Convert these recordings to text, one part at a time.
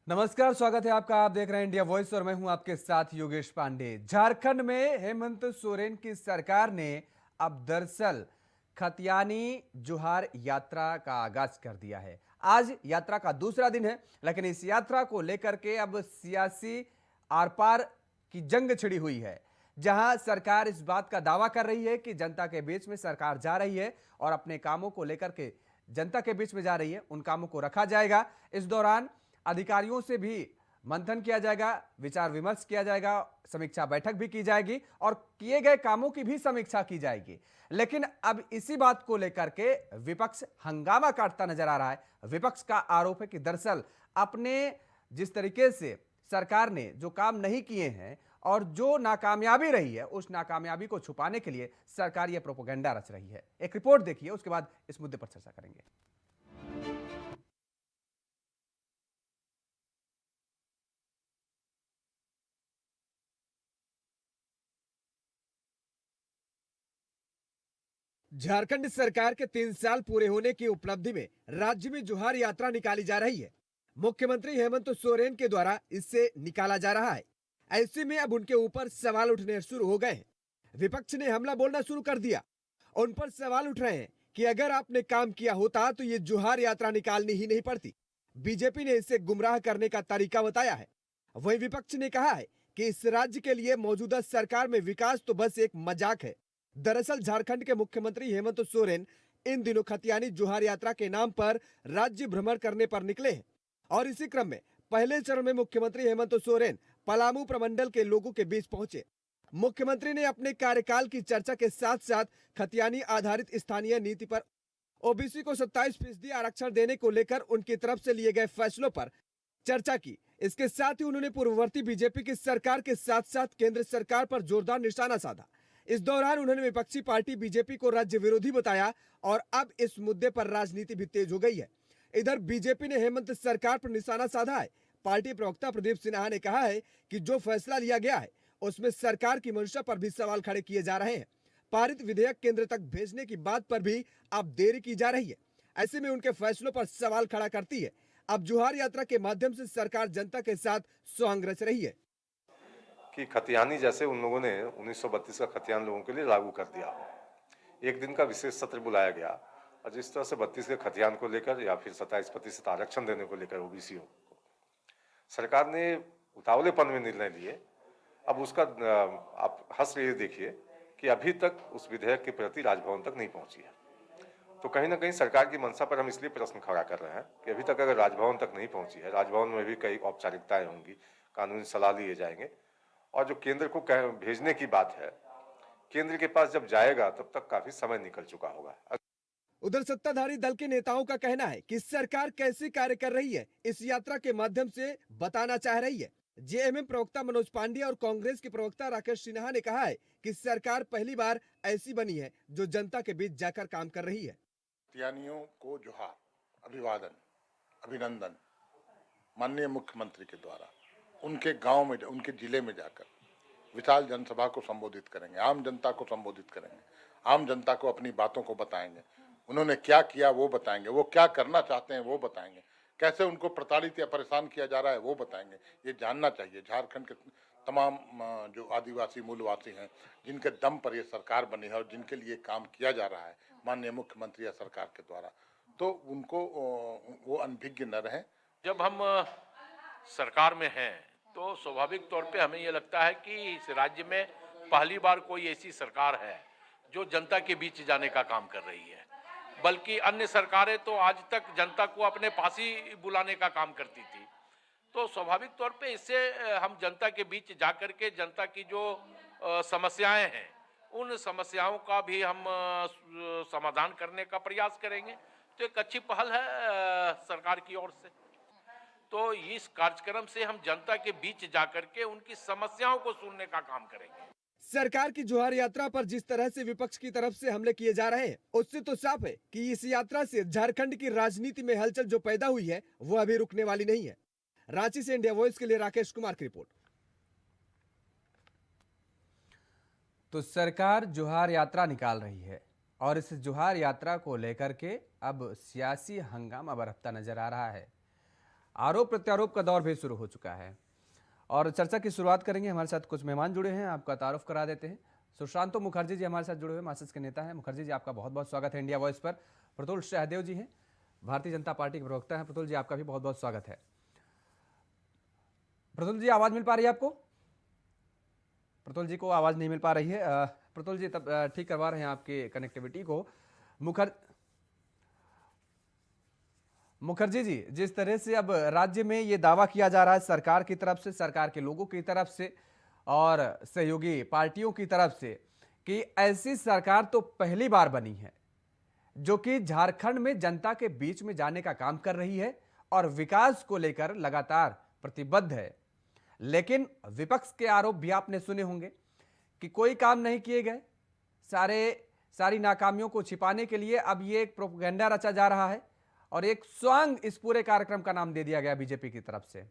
नमस्कार, स्वागत है आपका। आप देख रहे हैं इंडिया वॉइस और मैं हूं आपके साथ योगेश पांडे। झारखंड में हेमंत सोरेन की सरकार ने अब दरअसल खतियानी जोहार यात्रा का आगाज कर दिया है। आज यात्रा का दूसरा दिन है, लेकिन इस यात्रा को लेकर के अब सियासी आर पार की जंग छिड़ी हुई है, जहां सरकार इस बात का दावा कर रही है कि जनता के बीच में सरकार जा रही है और अपने कामों को लेकर के जनता के बीच में जा रही है, उन कामों को रखा जाएगा। इस दौरान अधिकारियों से भी मंथन किया जाएगा, विचार विमर्श किया जाएगा, समीक्षा बैठक भी की जाएगी और किए गए कामों की भी समीक्षा की जाएगी। लेकिन अब इसी बात को लेकर के विपक्ष हंगामा काटता नजर आ रहा है। विपक्ष का आरोप है कि दरअसल अपने जिस तरीके से सरकार ने जो काम नहीं किए हैं और जो नाकामयाबी रही है, उस नाकामयाबी को छुपाने के लिए सरकार यह प्रोपेगेंडा रच रही है। एक रिपोर्ट देखिए, उसके बाद इस मुद्दे पर चर्चा करेंगे। झारखंड सरकार के 3 साल पूरे होने की उपलब्धि में राज्य में जोहार यात्रा निकाली जा रही है। मुख्यमंत्री हेमंत सोरेन के द्वारा इससे निकाला जा रहा है। ऐसे में अब उनके ऊपर सवाल उठने शुरू हो गए हैं। विपक्ष ने हमला बोलना शुरू कर दिया। उन पर सवाल उठ रहे हैं कि अगर आपने काम किया होता तो ये जोहार यात्रा निकालनी ही नहीं पड़ती। बीजेपी ने इसे गुमराह करने का तरीका बताया है। वहीं विपक्ष ने कहा है कि इस राज्य के लिए मौजूदा सरकार में विकास तो बस एक मजाक है। दरअसल झारखंड के मुख्यमंत्री हेमंत सोरेन इन दिनों खतियानी जोहार यात्रा के नाम पर राज्य भ्रमण करने पर निकले हैं और इसी क्रम में पहले चरण में मुख्यमंत्री हेमंत सोरेन पलामू प्रमंडल के लोगों के बीच पहुंचे। मुख्यमंत्री ने अपने कार्यकाल की चर्चा के साथ साथ खतियानी आधारित स्थानीय नीति पर ओबीसी को 27% आरक्षण देने को लेकर उनकी तरफ से लिए गए फैसलों पर चर्चा की। इसके साथ ही उन्होंने पूर्ववर्ती बीजेपी की सरकार के साथ साथ केंद्र सरकार पर जोरदार निशाना साधा। इस दौरान उन्होंने विपक्षी पार्टी बीजेपी को राज्य विरोधी बताया और अब इस मुद्दे पर राजनीति भी तेज हो गई है। इधर बीजेपी ने हेमंत सरकार पर निशाना साधा है। पार्टी प्रवक्ता प्रदीप सिन्हा ने कहा है कि जो फैसला लिया गया है उसमें सरकार की मंशा पर भी सवाल खड़े किए जा रहे हैं। पारित विधेयक केंद्र तक भेजने की बात पर भी अब देरी की जा रही है। ऐसे में उनके फैसलों पर सवाल खड़ा करती है। अब जोहार यात्रा के माध्यम से सरकार जनता के साथ सुहंग रच रही है कि खतियानी जैसे उन लोगों ने 1932 का खतियान लोगों के लिए लागू कर दिया हो। एक दिन का विशेष सत्र बुलाया गया और जिस तरह से 32 के खतियान को लेकर या फिर 27% आरक्षण देने को लेकर ओबीसी को सरकार ने उतावलेपन में निर्णय लिए। अब उसका आप हंस रहे देखिए कि अभी तक उस विधेयक की प्रति राजभवन तक नहीं पहुंची है। तो कहीं ना कहीं सरकार की मंशा पर हम इसलिए प्रश्न खड़ा कर रहे हैं कि अभी तक अगर राजभवन तक नहीं पहुंची है, राजभवन में भी कई औपचारिकताएं होंगी, कानूनी सलाह लिए जाएंगे और जो केंद्र को भेजने की बात है, केंद्र के पास जब जाएगा तब तक काफी समय निकल चुका होगा। उधर सत्ताधारी दल के नेताओं का कहना है कि सरकार कैसे कार्य कर रही है, इस यात्रा के माध्यम से बताना चाह रही है। जेएमएम प्रवक्ता मनोज पांडे और कांग्रेस के प्रवक्ता राकेश सिन्हा ने कहा है कि सरकार पहली बार ऐसी बनी है जो जनता के बीच जाकर काम कर रही है। खतियानियों को जोहार, अभिवादन, अभिनंदन माननीय मुख्यमंत्री के द्वारा उनके गांव में, उनके जिले में जाकर विशाल जनसभा को संबोधित करेंगे, आम जनता को संबोधित करेंगे, आम जनता को अपनी बातों को बताएंगे, उन्होंने क्या किया वो बताएंगे, वो क्या करना चाहते हैं वो बताएंगे, कैसे उनको प्रताड़ित या परेशान किया जा रहा है वो बताएंगे। ये जानना चाहिए झारखंड के तमाम जो आदिवासी मूलवासी हैं जिनके दम पर ये सरकार बनी है और जिनके लिए काम किया जा रहा है माननीय मुख्यमंत्री या सरकार के द्वारा, तो उनको वो अनभिज्ञ न रहें। जब हम सरकार में हैं तो स्वाभाविक तौर पे हमें ये लगता है कि इस राज्य में पहली बार कोई ऐसी सरकार है जो जनता के बीच जाने का काम कर रही है। बल्कि अन्य सरकारें तो आज तक जनता को अपने पास ही बुलाने का काम करती थी। तो स्वाभाविक तौर पे इससे हम जनता के बीच जाकर के जनता की जो समस्याएं हैं उन समस्याओं का भी हम समाधान करने का प्रयास करेंगे। तो एक अच्छी पहल है सरकार की ओर से। तो इस कार्यक्रम से हम जनता के बीच जाकर के उनकी समस्याओं को सुनने का काम करेंगे। सरकार की जोहार यात्रा पर जिस तरह से विपक्ष की तरफ से हमले किए जा रहे हैं, उससे तो साफ है कि इस यात्रा से झारखंड की राजनीति में हलचल जो पैदा हुई है वो अभी रुकने वाली नहीं है। रांची से इंडिया वॉइस के लिए राकेश कुमार की रिपोर्ट। तो सरकार जोहार यात्रा निकाल रही है और इस जोहार यात्रा को लेकर के अब सियासी हंगामा बरपता नजर आ रहा है। आरोप प्रत्यारोप का दौर भी शुरू हो चुका है और चर्चा की शुरुआत करेंगे। हमारे साथ कुछ मेहमान जुड़े हैं, आपका तारुफ करा देते हैं। सुशांतो मुखर्जी जी हमारे साथ जुड़े हुए मार्क्सिस्ट के नेता हैं। मुखर्जी जी, आपका बहुत बहुत स्वागत है इंडिया वॉइस पर। प्रतुल सहदेव जी हैं, भारतीय जनता पार्टी के प्रवक्ता हैं। प्रतुल जी, आपका भी बहुत बहुत स्वागत है। प्रतुल जी, आवाज मिल पा रही है आपको? प्रतुल जी को आवाज नहीं मिल पा रही है। प्रतुल जी तब ठीक करवा रहे हैं आपकी कनेक्टिविटी को। मुखर्जी जी, जिस तरह से अब राज्य में ये दावा किया जा रहा है सरकार की तरफ से, सरकार के लोगों की तरफ से और सहयोगी पार्टियों की तरफ से कि ऐसी सरकार तो पहली बार बनी है जो कि झारखंड में जनता के बीच में जाने का काम कर रही है और विकास को लेकर लगातार प्रतिबद्ध है, लेकिन विपक्ष के आरोप भी आपने सुने होंगे कि कोई काम नहीं किए गए। सारी नाकामियों को छिपाने के लिए अब ये एक प्रोपेगेंडा रचा जा रहा है और एक सॉन्ग इस पूरे कार्यक्रम का नाम दे दिया गया बीजेपी की तरफ से।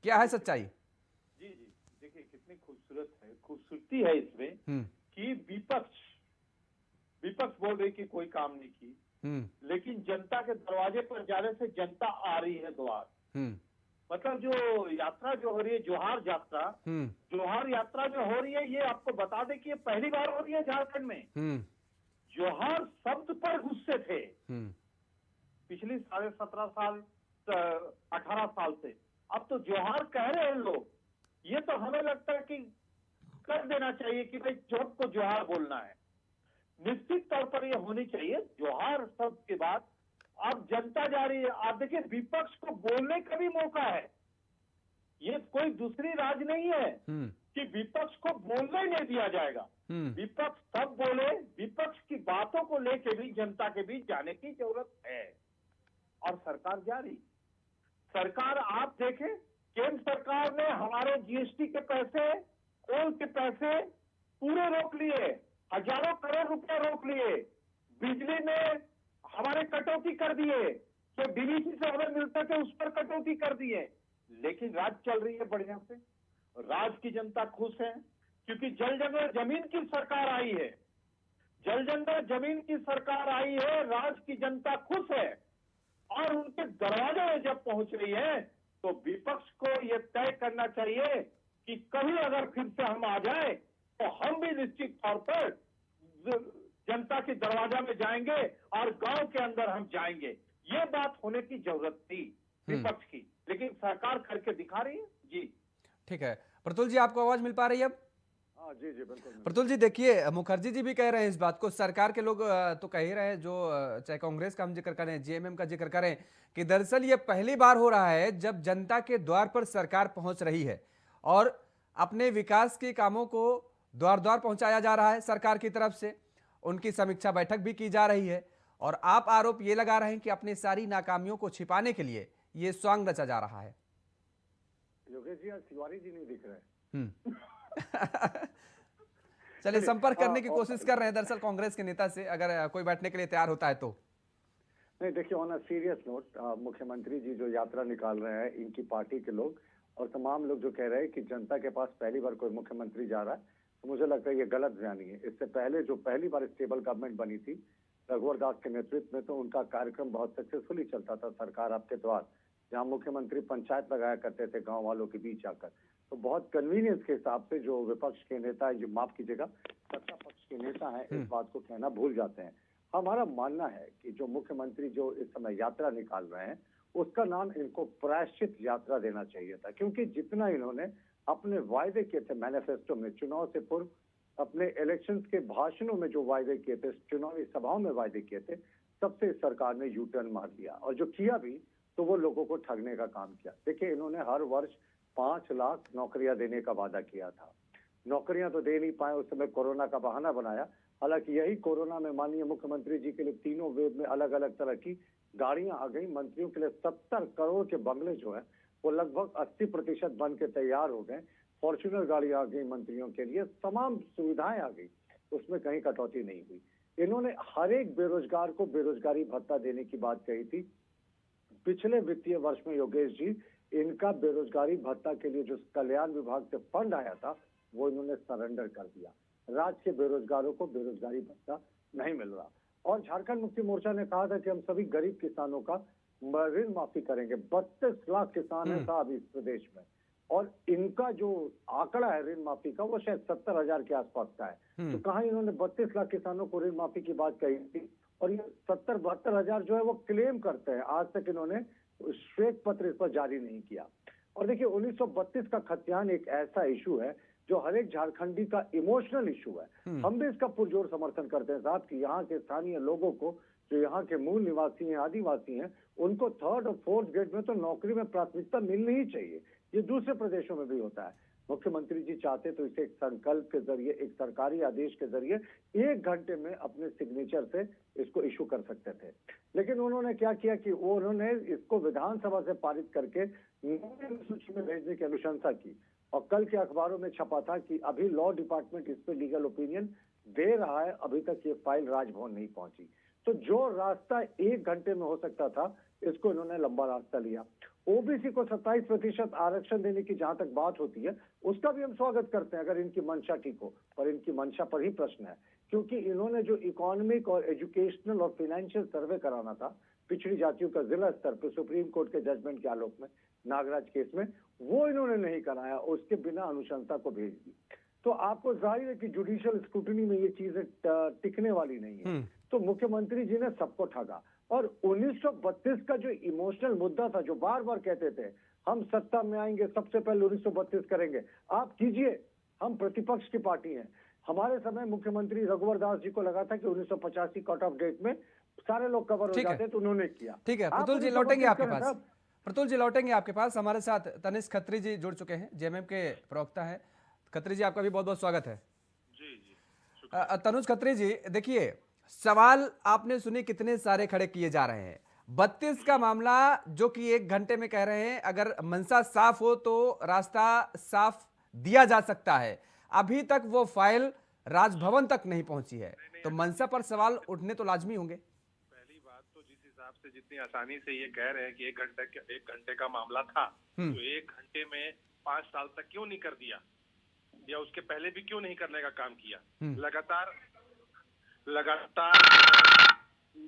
क्या है सच्चाई? जी जी, देखिए कितनी खूबसूरती है इसमें कि विपक्ष बोल रही कि कोई काम नहीं की, लेकिन जनता के दरवाजे पर जाने से जनता आ रही है द्वार। मतलब जो यात्रा जो हो रही है, जोहार यात्रा जो हो रही है, ये आपको बता दें कि ये पहली बार हो रही है झारखंड में। जोहार शब्द पर गुस्से थे पिछली 17.5 साल 18 साल से। अब तो जोहार कह रहे हैं लोग। ये तो हमें लगता है कि कर देना चाहिए कि भाई चौक को जोहार बोलना है। निश्चित तौर पर ये होनी चाहिए जोहार शब्द के बाद। अब जनता जा रही है। आप देखिए, विपक्ष को बोलने का भी मौका है। ये कोई दूसरी राज नहीं है कि विपक्ष को बोलने ही नहीं दिया जाएगा। विपक्ष तब बोले, विपक्ष की बातों को लेके भी जनता के बीच जाने की जरूरत है। और सरकार जा रही। सरकार आप देखें, केंद्र सरकार ने हमारे जीएसटी के पैसे, कोल के पैसे पूरे रोक लिए। हजारों करोड़ रुपए रोक लिए। बिजली में हमारे कटौती कर दिए। जो डीवीसी से हमें मिलते थे उस पर कटौती कर दिए। लेकिन राज चल रही है बढ़िया से। राज की जनता खुश है क्योंकि जल जंगल जमीन की सरकार आई है। जल जंगल जमीन की सरकार आई है, राज की जनता खुश है। और उनके दरवाजे में जब पहुंच रही है तो विपक्ष को यह तय करना चाहिए कि कभी अगर फिर से हम आ जाए तो हम भी निश्चित तौर पर जनता के दरवाजा में जाएंगे और गांव के अंदर हम जाएंगे। ये बात होने की जरूरत थी विपक्ष की, लेकिन सरकार करके दिखा रही है। जी ठीक है। प्रतुल जी, आपको आवाज मिल पा रही है अब? हाँ जी जी बिल्कुल। प्रतुल जी, देखिए मुखर्जी जी भी कह रहे हैं इस बात को, सरकार के लोग तो कह ही रहे हैं, जो चाहे कांग्रेस का हम जिक्र करें, जेएमएम का जिक्र करें, कि दरअसल ये पहली बार हो रहा है जब जनता के द्वार पर सरकार पहुंच रही है और अपने विकास के कामों को द्वार द्वार पहुंचाया जा रहा है सरकार की तरफ से। उनकी समीक्षा बैठक भी की जा रही है और आप आरोप ये लगा रहे हैं कि अपनी सारी नाकामियों को छिपाने के लिए ये सॉन्ग रचा जा रहा है। योगेश जी, आज तिवारी जी नहीं दिख रहे। चलिए, संपर्क करने की कोशिश कर रहे हैं दरअसल कांग्रेस के नेता से, अगर कोई बैठने के लिए तैयार होता है तो। नहीं, देखिए, ऑन अ सीरियस नोट, मुख्यमंत्री जी जो यात्रा निकाल रहे हैं, इनकी पार्टी के लोग और तमाम लोग जो कह रहे हैं कि जनता के पास पहली बार कोई मुख्यमंत्री जा रहा है, तो मुझे लगता है ये गलत बयानी है। इससे पहले जो पहली बार स्टेबल गवर्नमेंट बनी थी रघुवर दास के नेतृत्व में, तो उनका कार्यक्रम बहुत सक्सेसफुली चलता था, सरकार आपके द्वार, जहाँ मुख्यमंत्री पंचायत लगाया करते थे गाँव वालों के बीच आकर। तो बहुत कन्वीनियंस के हिसाब से जो विपक्ष के नेता है, जो माफ कीजिएगा सत्ता पक्ष के नेता हैं, इस बात को कहना भूल जाते हैं। हमारा मानना है कि जो मुख्यमंत्री जो इस समय यात्रा निकाल रहे हैं, उसका नाम इनको प्रायश्चित यात्रा देना चाहिए था, क्योंकि जितना इन्होंने अपने वायदे किए थे मैनिफेस्टो में, चुनाव से पूर्व अपने इलेक्शंस के भाषणों में जो वायदे किए थे, चुनावी सभाओं में वायदे किए थे, सबसे सरकार ने यू टर्न मार दिया। और जो किया भी तो वो लोगों को ठगने का काम किया। देखिए, इन्होंने हर वर्ष 5 लाख नौकरियां देने का वादा किया था। नौकरियां तो दे नहीं पाए, उस समय कोरोना का बहाना बनाया। हालांकि यही कोरोना में माननीय मुख्यमंत्री जी के लिए तीनों वेव में अलग अलग तरह की गाड़ियां आ गई। मंत्रियों के लिए 70 करोड़ के बंगले जो है वो लगभग 80% बन के तैयार हो गए। फॉर्च्यूनर गाड़ी आ गई मंत्रियों के लिए, तमाम सुविधाएं आ गई, उसमें कहीं कटौती नहीं हुई। इन्होंने हर एक बेरोजगार को बेरोजगारी भत्ता देने की बात कही थी। पिछले वित्तीय वर्ष में योगेश जी, इनका बेरोजगारी भत्ता के लिए जो कल्याण विभाग से फंड आया था वो इन्होंने सरेंडर कर दिया। राज्य के बेरोजगारों को बेरोजगारी भत्ता नहीं मिल रहा। और झारखंड मुक्ति मोर्चा ने कहा था कि हम सभी गरीब किसानों का ऋण माफी करेंगे। 32 लाख किसान है साहब इस प्रदेश में, और इनका जो आंकड़ा है ऋण माफी का वो शायद 70,000 के आसपास का है। तो कहाँ इन्होंने 32 लाख किसानों को ऋण माफी की बात कही थी, और ये 70-72 हजार जो है वो क्लेम करते हैं। आज तक इन्होंने श्वेत पत्र इस पर जारी नहीं किया। और देखिए 1932 का खतियान एक ऐसा इशू है जो हर एक झारखंडी का इमोशनल इशू है। हम भी इसका पुरजोर समर्थन करते हैं साहब कि यहाँ के स्थानीय लोगों को, जो यहाँ के मूल निवासी हैं, आदिवासी हैं, उनको 3rd और 4th ग्रेड में तो नौकरी में प्राथमिकता मिलनी ही चाहिए। ये दूसरे प्रदेशों में भी होता है। मुख्यमंत्री जी चाहते तो इसे एक संकल्प के जरिए, एक सरकारी आदेश के जरिए 1 घंटे में अपने सिग्नेचर से इसको इशू कर सकते थे। लेकिन उन्होंने क्या किया कि वो उन्होंने इसको विधानसभा से पारित करके सूची में भेजने की अनुशंसा की, और कल के अखबारों में छपा था कि अभी लॉ डिपार्टमेंट इस पे लीगल ओपिनियन दे रहा है। अभी तक ये फाइल राजभवन नहीं पहुंची। तो जो रास्ता 1 घंटे में हो सकता था, इसको इन्होंने लंबा रास्ता लिया। ओबीसी को 27% आरक्षण देने की जहां तक बात होती है, उसका भी हम स्वागत करते हैं अगर इनकी मंशा ठीक हो, पर इनकी मंशा पर ही प्रश्न है। क्योंकि इन्होंने जो इकोनॉमिक और एजुकेशनल और फाइनेंशियल सर्वे कराना था पिछड़ी जातियों का जिला स्तर पर सुप्रीम कोर्ट के जजमेंट के आलोक में, नागराज केस में, वो इन्होंने नहीं कराया, उसके बिना अनुशंसा को भेज दी। तो आपको जाहिर है कि जुडिशियल स्क्रूटनी में ये चीजें टिकने वाली नहीं है। तो मुख्यमंत्री जी ने सबको ठगा। और 1932 का जो इमोशनल मुद्दा था, जो बार बार कहते थे हम सत्ता में आएंगे सबसे पहले 1932 करेंगे, आप कीजिए, हम प्रतिपक्ष की पार्टी हैं। हमारे समय मुख्यमंत्री रघुवर दास जी को लगा था कि 1985 कट ऑफ डेट में सारे लोग कवर हो जाते, तो उन्होंने किया। ठीक है, आप प्रतुल जी 1932 लौटेंगे आपके करें पास। साहब। प्रतुल जी लौटेंगे आपके पास। हमारे साथ तनिष्क खत्री जी जुड़ चुके हैं, जेएमएम के प्रवक्ता है। खत्री जी आपका भी बहुत बहुत स्वागत है। तनुज खत्री जी, देखिए सवाल आपने सुने कितने सारे खड़े किए जा रहे हैं। 32 का मामला जो कि 1 घंटे में कह रहे हैं, अगर मंशा साफ हो तो रास्ता साफ दिया जा सकता है। अभी तक वो फाइल राजभवन तक नहीं पहुंची है, तो मंशा पर सवाल उठने तो लाजमी होंगे। पहली बात तो जिस हिसाब से जितनी आसानी से ये कह रहे हैं कि 1 घंटे का मामला था, तो 1 घंटे में 5 साल तक क्यों नहीं कर दिया, या उसके पहले भी क्यों नहीं करने का काम किया। लगातार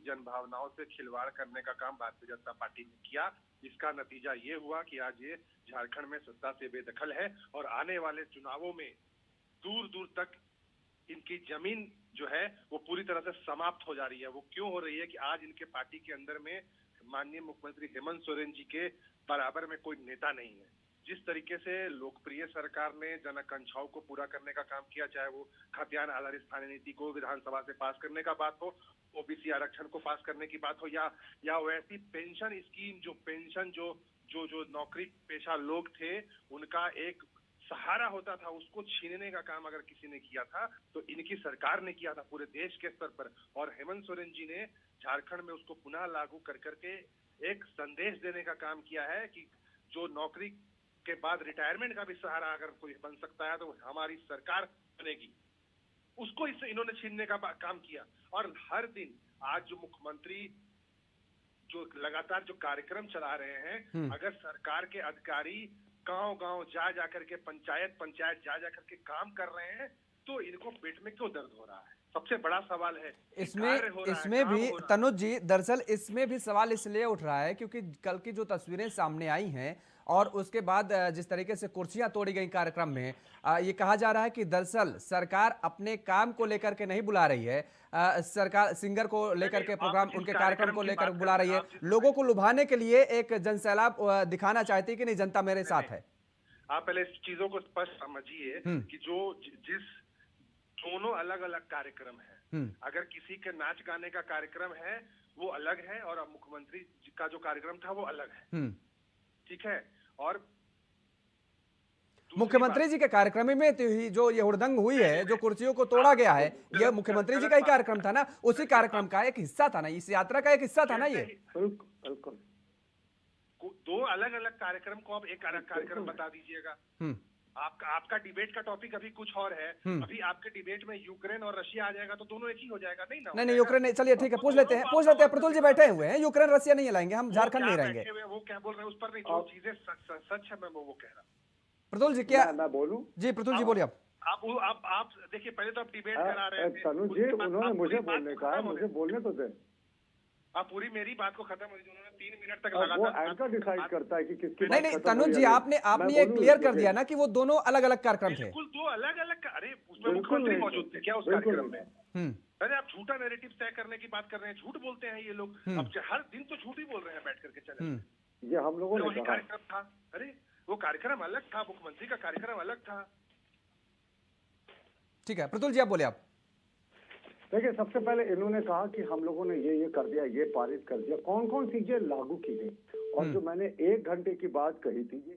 जनभावनाओं से खिलवाड़ करने का काम भारतीय जनता पार्टी ने किया। इसका नतीजा ये हुआ कि आज ये झारखंड में सत्ता से बेदखल है, और आने वाले चुनावों में दूर दूर तक इनकी जमीन जो है वो पूरी तरह से समाप्त हो जा रही है। वो क्यों हो रही है कि आज इनके पार्टी के अंदर में माननीय मुख्यमंत्री हेमंत सोरेन जी के बराबर में कोई नेता नहीं है। जिस तरीके से लोकप्रिय सरकार ने जन आकांक्षाओं को पूरा करने का काम किया, चाहे वो खाद्यान्न आधारित स्थानीय नीति को विधानसभा से पास करने का बात हो, ओबीसी आरक्षण को पास करने की बात हो, या वैसी पेंशन स्कीम, जो पेंशन जो नौकरी पेशा लोग थे उनका एक सहारा होता था, उसको छीनने का काम अगर किसी ने किया था तो इनकी सरकार ने किया था पूरे देश के स्तर पर। और हेमंत सोरेन जी ने झारखंड में उसको पुनः लागू कर करके एक संदेश देने का काम किया है कि जो नौकरी के बाद रिटायरमेंट का भी सहारा अगर कोई बन सकता है तो हमारी सरकार बनेगी, उसको इससे इन्होंने छीनने का काम किया। और हर दिन आज जो मुख्यमंत्री जो लगातार जो कार्यक्रम चला रहे हैं, अगर सरकार के अधिकारी गांव-गांव जा करके पंचायत जा करके काम कर रहे हैं, तो इनको पेट में क्यों दर्द हो रहा है? सबसे बड़ा सवाल है। इसमें भी तनुज जी, दरअसल इसमें भी सवाल इसलिए उठ रहा है क्योंकि कल की जो तस्वीरें सामने आई हैं और उसके बाद जिस तरीके से कुर्सियां तोड़ी गई कार्यक्रम में, ये कहा जा रहा है कि दरअसल सरकार अपने काम को लेकर के नहीं बुला रही है, सरकार सिंगर को लेकर के प्रोग्राम, उनके कार्यक्रम को लेकर बुला रही है, लोगों को लुभाने के लिए एक जनसैलाब दिखाना चाहती है कि नहीं जनता मेरे साथ है। आप पहले इस चीजों को स्पष्ट समझिए कि जिस दोनों अलग अलग कार्यक्रम है। अगर किसी के नाच गाने का कार्यक्रम है वो अलग है, और मुख्यमंत्री का जो कार्यक्रम था वो अलग है, ठीक है। और मुख्यमंत्री जी के कार्यक्रम में तो जो ये हुड़दंग हुई है, जो कुर्सियों को तोड़ा गया है, ये मुख्यमंत्री जी का ही कार्यक्रम था ना, उसी कार्यक्रम का एक हिस्सा था ना, इस यात्रा का एक हिस्सा था ना ये। बिल्कुल। दो अलग अलग कार्यक्रम को आप एक अलग कार्यक्रम बता दीजिएगा। आपका डिबेट का टॉपिक अभी कुछ और है, अभी आपके डिबेट में यूक्रेन और रशिया आ जाएगा तो दोनों एक ही हो जाएगा, नहीं ना? नहीं यूक्रेन नहीं, चलिए ठीक है, पूछ लेते हैं। प्रतुल जी बैठे हुए हैं, यूक्रेन रशिया नहीं लाएंगे, हम झारखंड नहीं रहेंगे। वो क्या बोल रहे हैं उस पर नहीं, जो चीजें सच है मैं वो कह रहा हूँ। प्रतुल जी क्या मैं बोलूं? जी प्रतुल जी बोलिए। आप देखिए, पहले तो आप डिबेट करा रहे थे तनुज जी, उन्होंने मुझे बोलने कहा है, मुझे बोलने तो दे। आप पूरी मेरी बात को खत्म हो, उन्होंने 3 मिनट तक वो लगातार एंकर डिसाइड करता है कि किसकी नहीं बात नहीं खत्म तनुज हुई जी, या नहीं। आपने मैं आपने ये बोलूं, क्लियर कर देखिए, दिया ना कि वो दोनों अलग अलग कार्यक्रम थे। बिल्कुल दो अलग अलग, अरे उसमें बिल्कुल मुख्यमंत्री नहीं। मौजूद थे क्या उस बिल्कुल कार्यक्रम में? हम्म अरे आप झूठा नैरेटिव तय करने की बात कर रहे हैं, झूठ बोलते हैं ये लोग। अब हर दिन तो झूठ ही बोल रहे हैं बैठ करके चैनल पे। ये हम लोगों तो ने वही कहा। कार्यक्रम था, अरे वो कार्यक्रम अलग था, मुख्यमंत्री का कार्यक्रम अलग था। ठीक है, प्रतुल जी आप बोले। आप देखिए, सबसे पहले इन्होंने कहा कि हम लोगों ने ये कर दिया, ये पारित कर दिया, कौन कौन चीजें लागू की गई। और जो मैंने 1 घंटे की बात कही थी, ये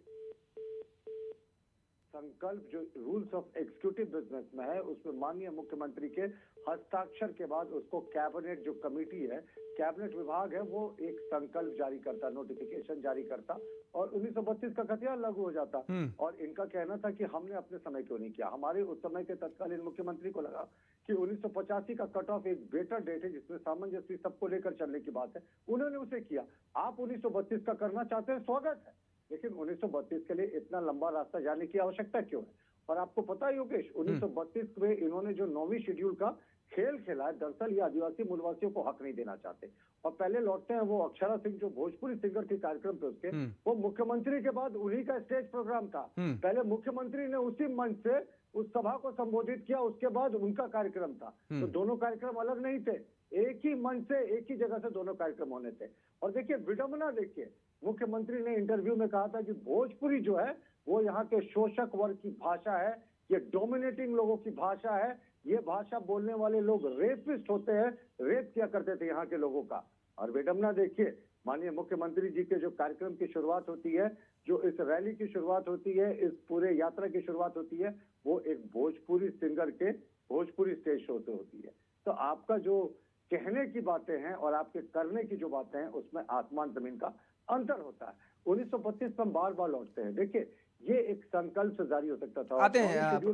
संकल्प जो रूल्स ऑफ एग्जीक्यूटिव बिजनेस में है, उसमें माननीय मुख्यमंत्री के हस्ताक्षर के बाद उसको कैबिनेट जो कमेटी है, कैबिनेट विभाग है, वो एक संकल्प जारी करता, नोटिफिकेशन जारी करता और 1932 का खतियान लागू हो जाता। और इनका कहना था कि हमने अपने समय क्यों नहीं किया। हमारे उस समय के तत्कालीन मुख्यमंत्री को लगा कि 1985 का कट ऑफ एक बेटर डेट है जिसमें सामंजस्य सबको लेकर चलने की बात है, उन्होंने उसे किया। आप 1932 का करना चाहते हैं, स्वागत है, लेकिन 1932 के लिए इतना लंबा रास्ता जाने की आवश्यकता क्यों है? और आपको पता है योगेश, 1932 में इन्होंने जो 9वीं शेड्यूल का खेल खेला है, दरअसल ये आदिवासी मूलवासियों को हक नहीं देना चाहते। और पहले लौटते हैं वो अक्षरा सिंह जो भोजपुरी सिंगर के कार्यक्रम पे उसके, वो मुख्यमंत्री के बाद उन्हीं का स्टेज प्रोग्राम था। पहले मुख्यमंत्री ने उसी मंच से उस सभा को संबोधित किया, उसके बाद उनका कार्यक्रम था। तो दोनों कार्यक्रम अलग नहीं थे, एक ही मंच से एक ही जगह से दोनों कार्यक्रम होने थे। और देखिए विडंबना, देखिए मुख्यमंत्री ने इंटरव्यू में कहा था कि भोजपुरी जो है वो यहाँ के शोषक वर्ग की भाषा है, ये डोमिनेटिंग लोगों की भाषा है, ये भाषा बोलने वाले लोग रेपिस्ट होते हैं, रेप किया करते थे यहाँ के लोगों का। और विडंबना देखिए, माननीय मुख्यमंत्री जी के जो कार्यक्रम की शुरुआत होती है, जो इस रैली की शुरुआत होती है, इस पूरे यात्रा की शुरुआत होती है, वो एक भोजपुरी सिंगर के भोजपुरी स्टेज शो से होती है। तो आपका जो कहने की बातें हैं और आपके करने की जो बातें हैं, उसमें आसमान जमीन का अंतर होता है। 1932 में हम बार बार लौटते हैं। देखिए, ये एक संकल्प से जारी हो सकता था। आते हैं आप।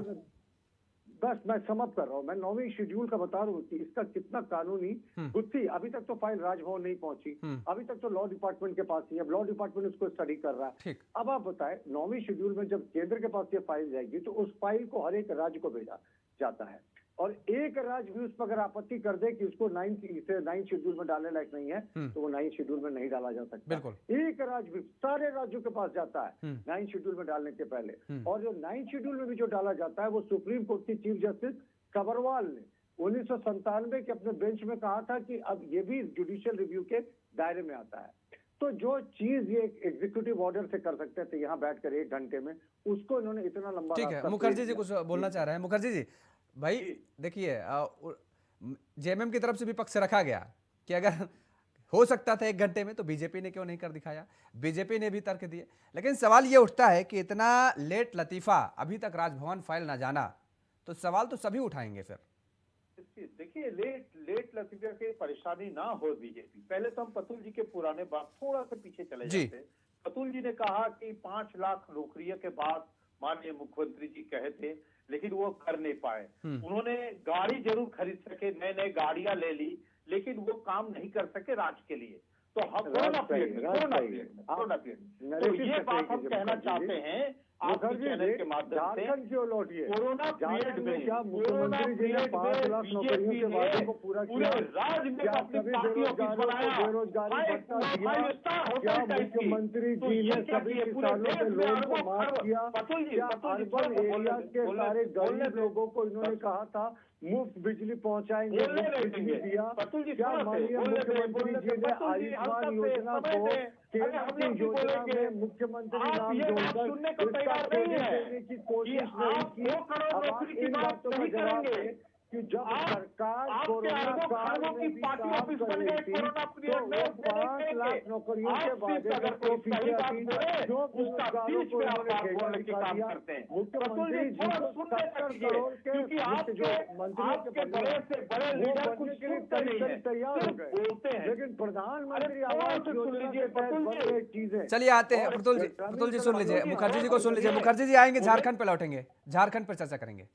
बस मैं समअप कर रहा हूँ, मैं 9वीं शेड्यूल का बता रहा हूँ कि इसका कितना कानूनी गुत्थी। अभी तक तो फाइल राजभवन नहीं पहुंची, अभी तक तो लॉ डिपार्टमेंट के पास ही है, अब लॉ डिपार्टमेंट उसको स्टडी कर रहा है। अब आप बताएं, 9वीं शेड्यूल में जब केंद्र के पास ये फाइल जाएगी तो उस फाइल को हर एक राज्य को भेजा जाता है, और एक राज्य भी उस पर अगर आपत्ति कर दे कि उसको 9 शेड्यूल में डालने लायक नहीं है, तो वो 9 शेड्यूल में नहीं डाला जा सकता। एक राज्य भी राज्य राज्यों के पास जाता है 9 शेड्यूल में डालने के पहले। और जो 9 शेड्यूल में भी जो डाला जाता है, वो सुप्रीम कोर्ट की चीफ जस्टिस कबरवाल ने 1997 के अपने बेंच में कहा था कि अब ये भी जुडिशियल रिव्यू के दायरे में आता है। तो जो चीज ये एग्जीक्यूटिव ऑर्डर से कर सकते थे यहाँ बैठकर 1 घंटे में, उसको इन्होंने इतना लंबा। ठीक है, मुखर्जी जी कुछ बोलना चाह रहे हैं। मुखर्जी जी भाई देखिए, जेएमएम की तरफ से भी पक्ष रखा गया कि अगर हो सकता था 1 घंटे में, तो बीजेपी ने क्यों नहीं कर दिखाया। बीजेपी ने भी तर्क दिए, लेकिन सवाल ये उठता है कि इतना लेट लतीफा, अभी तक राजभवन फाइल ना जाना, तो सवाल तो सभी उठाएंगे फिर। देखिए, लेट लतीफा की परेशानी ना हो बीजेपी। पहले तो हम पतुल जी के पुराने बात थोड़ा सा पीछे चले जाते हैं। पतुल जी ने कहा कि 5 लाख नौकरियों के बाद माननीय मुख्यमंत्री जी कहे थे, लेकिन वो कर नहीं पाए। उन्होंने गाड़ी जरूर खरीद सके, नए नए गाड़ियां ले ली, लेकिन वो काम नहीं कर सके राज्य के लिए। तो हम कोरोना पीरियड में तो ये बात हम कहना चाहते हैं आपके चैनल के माध्यम से, कोरोना पीरियड में क्या मुख्यमंत्री जी ने 5 लाख नौकरियों के वादे को पूरा किया? राज्य में अपनी पार्टियों को बेरोजगारी भत्ता दिया? क्या मुख्यमंत्री जी ने सभी किसानों के लोन को माफ किया? क्या अर्बन एरिया के सारे गरीब लोगों को इन्होंने कहा था मुफ्त बिजली पहुंचाएंगे, मुफ्त बिजली दिया? क्या माननीय मुख्यमंत्री जी ने आयुष्मान योजना को केंद्र की योजना में मुख्यमंत्री नाम जोड़कर देने की कोशिश नहीं की? अब इन बातों का जवाब दें कि जब सरकार कोरोना काल में भी काम कर रही थी, तो वो 5 लाख नौकरियों के वादे करके पीछे थी, जो बेरोजगारों को उन्होंने घेरा दिखा दिया। मुख्यमंत्री जी को 70 करोड़ के जो मंत्रियों के बड़े से बड़े लीडर बनने के लिए करीब तैयार हो गए, लेकिन प्रधानमंत्री आवास योजना के तहत बन रही चीजें। चलिए आते हैं प्रतुल जी सुन लीजिए, मुखर्जी जी को सुन लीजिए। मुखर्जी जी आएंगे, झारखंड पे लौटेंगे, झारखंड पर चर्चा करेंगे।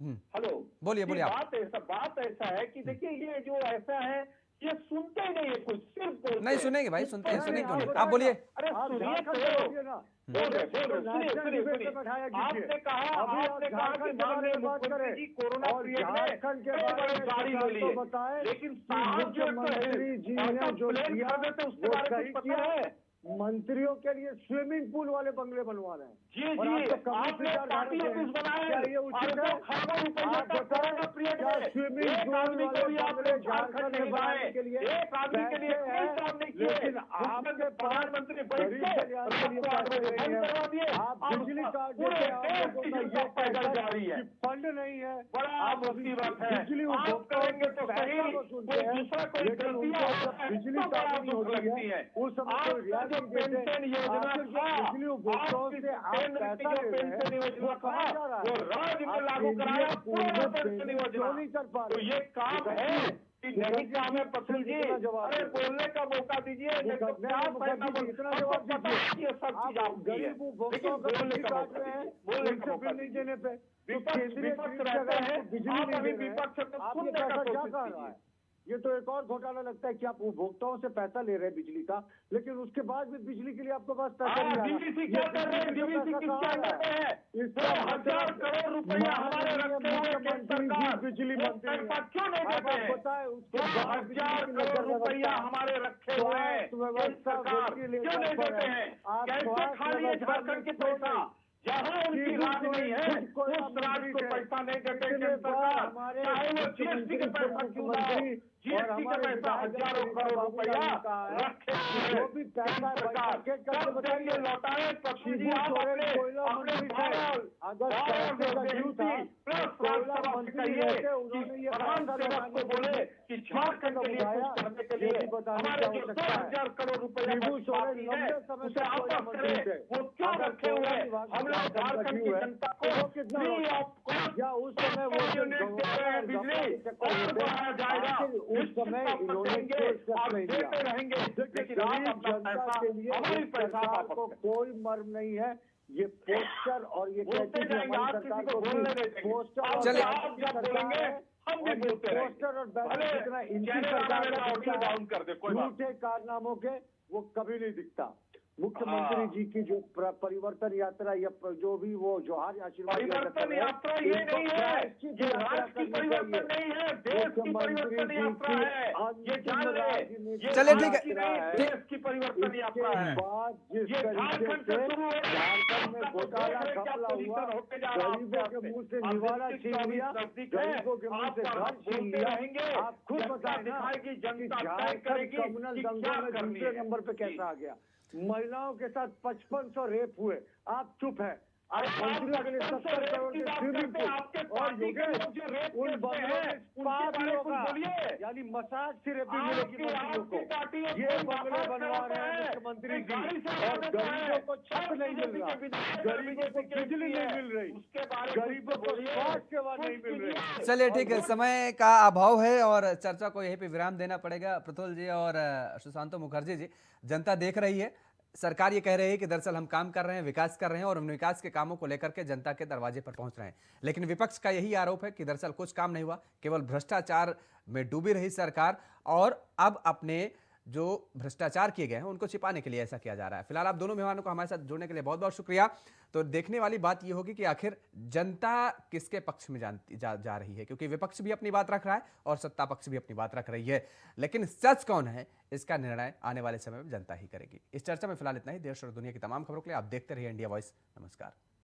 हेलो, बोलिए आप। बात ऐसा है कि देखिए, ये जो ऐसा है ये सुनते ही नहीं है कुछ, सिर्फ बोलते नहीं हैं। सुनेंगे भाई, सुनते हैं, नहीं, सुनेंगे क्यों नहीं, नहीं, आप आप बोलिए। अरे आप सुनिए झारखंड तो, से बोलिए ना। बोल रहे, सुनिए, नेशनल डिबेट सुनिए। पे बैठाया कीजिए। आपने कहा अभी आप कि झारखंड के बारे माननीय में बात मुख्यमंत्री करें जी कोरोना और पीरियड में झारखंड के बड़े बारे बड़े में गाड़ी सरकार ले को लिए, बताएं लेकिन कि साहब जो मुख्यमंत्री जी और ने सब जो प्लेन किया कर देते उसके वो बारे में सही कुछ किया। पता है? मंत्रियों के लिए स्विमिंग पूल वाले बंगले बनवा रहे हैं। जी और जी, आप तो कम्युनिस्ट आपने विचारधारा पार्टी के ऑफिस हैं। बनाए क्या ये उचित है? खरबों रुपया आप का बताएं, कोरोना पीरियड क्या में स्विमिंग एक पूल आदमी को भी वाले आपने बंगले झारखंड में नहीं बनाने बनाए, के लिए एक आदमी के लिए पैसे कोई हैं, काम नहीं किए। लेकिन आपके पास प्रधानमंत्री गरीब कल्याण के लिए पैसे नहीं है। आप बिजली काट देते हैं, आप लोगों का ये पैदल जा कहकर रही है, कि फंड नहीं है। बड़ा आप अभी मुसीबत है। बिजली आप उपभोक्ताओं करेंगे के तो पैसा सही, वसूलते कोई हैं, दूसरा कोई लेकिन गलतियां उनको जब होता है, बिजली तो बड़ा काटनी दुख होती लगती है है। उस समय आपका कोई रियायत जो नहीं देते। पेंशन योजना आखिर जो था, बिजली उपभोक्ताओं आपकी से आप केंद्र की पैसा जो ले रहे पेंशन हैं योजना वो कहाँ था, जा रहा वो है? राज्य में आप लागू केंद्रीय कराया पूल पूरा में पेंशन पेमेंट योजना। क्यों नहीं कर पा तो रहे? ये काम है कि नहीं काम है प्रफुल्ल जी? इतना जवाब अरे दीजिए। बोलने का मौका दीजिए, नहीं तो क्या मुखर्जी जी, इतना जवाब पता है कि ये सब चीज आप आपकी है, गरीब उपभोक्ताओं लेकिन का बोलने बिजली का काट मौका रहे हैं, दीजिए, बोलने का उनसे मौका बिल नहीं दीजिए। देने पे विपक्ष विपक्ष रहते हैं, बिजली आप नहीं अभी दे रहे हैं। विपक्ष है तो आप ये सुनने का पैसा क्या कोशिश कर रहा कीजिए। है? ये तो एक और घोटाला लगता है कि आप उपभोक्ताओं से पैसा ले रहे हैं बिजली का, लेकिन उसके बाद भी बिजली के लिए आपके पास पैसा नहीं आ रहा। डीवीसी क्या कर रहे हैं? डीवीसी किसके अंडर में है? 2,000 करोड़ रुपया हमारे रखे हुए केंद्र सरकार, बिजली वो मंत्री पैसा क्यों नहीं देते हैं? बताए उसके 2,000 करोड़ रुपया हमारे रखे हुए हैं केंद्र सरकार, क्यों नहीं देते हैं? कैसे खा लिए झारखंड के पैसा? जहाँ उनकी राज नहीं है उस राज्य को पैसा नहीं देते केंद्र सरकार, चाहे वो जीएसटी के पैसा क्यों ना हो। जीएसटी का पैसा हजारों करोड़ रुपया रखे हुए जो भी पैसा सरकार कब देंगे लौटाए? प्रफुल्ल जी आप अपने बारह ड्यूटी प्लस राज्यसभा से कहिए कि प्रधान सेवक को बोले कि झारखंड के लिए कुछ करने के लिए हमारे जो 2,000 करोड़ रुपया बाकी है उसे वापस करें। वो क्यों रखे हुए? हम लोग झारखंड की जनता को फ्री ऑफ कॉस्ट या उस समय वो यूनिट दे रहे हैं बिजली, और बढ़ाया जाएगा। उस समय इन्होंने आप देते रहेंगे, लेकिन आप अपना पैसा हमारी पैसा सरकार को वापस करें। कोई मर्म नहीं है। ये पोस्टर और ये बोलते कहती है रहेंगे, हमारी आप सरकार किसी को को बोलने नहीं देंगे। पोस्टर आप और चलिए। आप जब बोलेंगे हम भी बोलते रहेंगे। पोस्टर और बैनर भले जितना इनकी चैनल सरकार वाले का ऑडियो दिखता है, डाउन कर दे, कोई बात झूठे कारनामों के वो कभी नहीं दिखता। मुख्यमंत्री जी की जो परिवर्तन यात्रा या जो भी वो जोहार आशीर्वाद परिवर्तन यात्रा ये नहीं है, ये राज्य की परिवर्तन नहीं है, देश की परिवर्तन यात्रा है। ये जान ले, चलिए, ठीक है, देश की परिवर्तन यात्रा है। बाद जिस ये तरीके झारखंड से से शुरू हो रहा है, झारखंड में घोटाला घपला हुआ, गरीबों के मुंह से निवाला छीन लिया, गरीबों के मुंह से घर छीन लिया। आप खुद बताएं ना कि झारखंड कम्युनल दंगों में दूसरे नंबर पे कैसा आ गया। महिलाओं के साथ 5500 रेप हुए, आप चुप है। आप मंत्रियों के लिए 70 करोड़ के स्विमिंग पूल और योगेश उन बंगलों में पार्टियों का यानी मसाज थेरेपी मिलेगी मंत्रियों को। ये बंगले बनवा रहे हैं मुख्यमंत्री जी, और गरीबों को छत नहीं मिल रहा, गरीबों को बिजली नहीं मिल रही, गरीबों को स्वास्थ्य सेवा नहीं मिल रही। चलिए, ठीक है, समय का अभाव है और चर्चा को यहीं पे विराम देना पड़ेगा। प्रफुल्ल जी और सुशांत मुखर्जी जी, जनता देख रही है, सरकार ये कह रही है कि दरअसल हम काम कर रहे हैं, विकास कर रहे हैं और उन विकास के कामों को लेकर के जनता के दरवाजे पर पहुंच रहे हैं। लेकिन विपक्ष का यही आरोप है कि दरअसल कुछ काम नहीं हुआ, केवल भ्रष्टाचार में डूबी रही सरकार और अब अपने जो भ्रष्टाचार किए गए हैं उनको छिपाने के लिए ऐसा किया जा रहा है। फिलहाल आप दोनों मेहमानों को हमारे साथ जुड़ने के लिए बहुत बहुत शुक्रिया। तो देखने वाली बात यह होगी कि आखिर जनता किसके पक्ष में जा रही है, क्योंकि विपक्ष भी अपनी बात रख रहा है और सत्ता पक्ष भी अपनी बात रख रही है। लेकिन सच कौन है, इसका निर्णय आने वाले समय में जनता ही करेगी। इस चर्चा में फिलहाल इतना ही। देश और दुनिया की तमाम खबरों के लिए आप देखते रहिए इंडिया वॉइस। नमस्कार।